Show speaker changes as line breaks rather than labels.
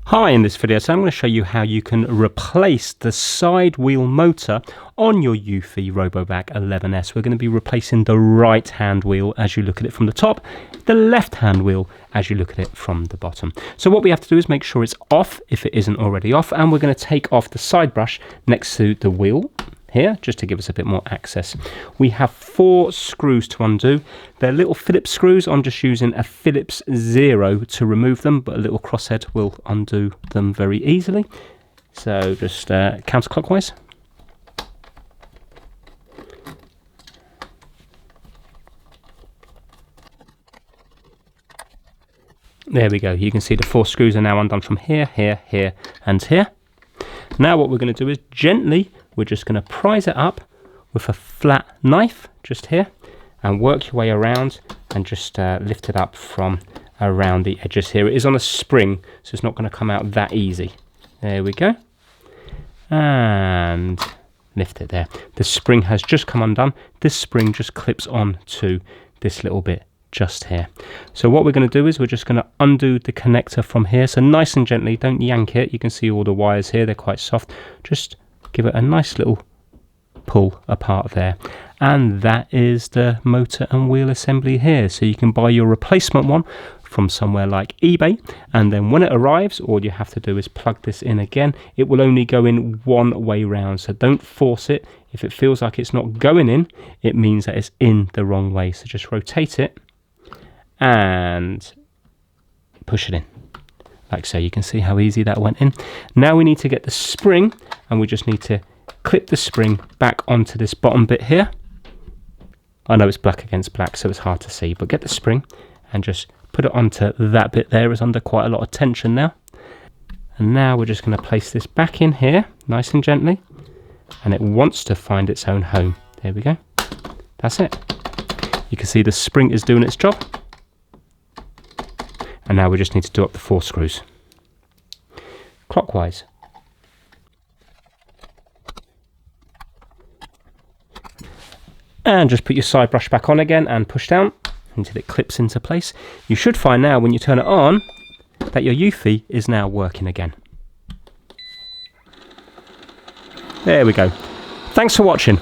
Hi, in this video, so I'm going to show you how you can replace the side wheel motor on your EUFY ROBOVAC 11S. We're going to be replacing the right hand wheel as you look at it from the top, the left hand wheel as you look at it from the bottom. So what we have to do is make sure it's off if it isn't already off, and we're going to take off the side brush next to the wheel here, just to give us a bit more access. We have 4 screws to undo. They're little Phillips screws. I'm just using a Phillips 0 to remove them, but a little crosshead will undo them very easily. So just counterclockwise. There we go. You can see the 4 screws are now undone from here, here, here, and here. Now what we're going to do is gently, we're just going to prise it up with a flat knife just here and work your way around and just lift it up from around the edges here. It is on a spring, so it's not going to come out that easy. There we go. And lift it there. The spring has just come undone. This spring just clips on to this little bit just here. So what we're going to do is we're just going to undo the connector from here. So nice and gently, don't yank it. You can see all the wires here, they're quite soft. Just give it a nice little pull apart there. And that is the motor and wheel assembly here. So you can buy your replacement one from somewhere like eBay, and then when it arrives, all you have to do is plug this in again. It will only go in one way round, so don't force it. If it feels like it's not going in, it means that it's in the wrong way. So just rotate it and push it in like so. You can see how easy that went in. Now we need to get the spring, and we just need to clip the spring back onto this bottom bit here. I know it's black against black, so it's hard to see, but get the spring and just put it onto that bit there. It's under quite a lot of tension now. And now we're just going to place this back in here nice and gently, and it wants to find its own home. There we go. That's it. You can see the spring is doing its job. And now we just need to do up the 4 screws clockwise. And just put your side brush back on again and push down until it clips into place. You should find now when you turn it on that your EUFY is now working again. There we go. Thanks for watching.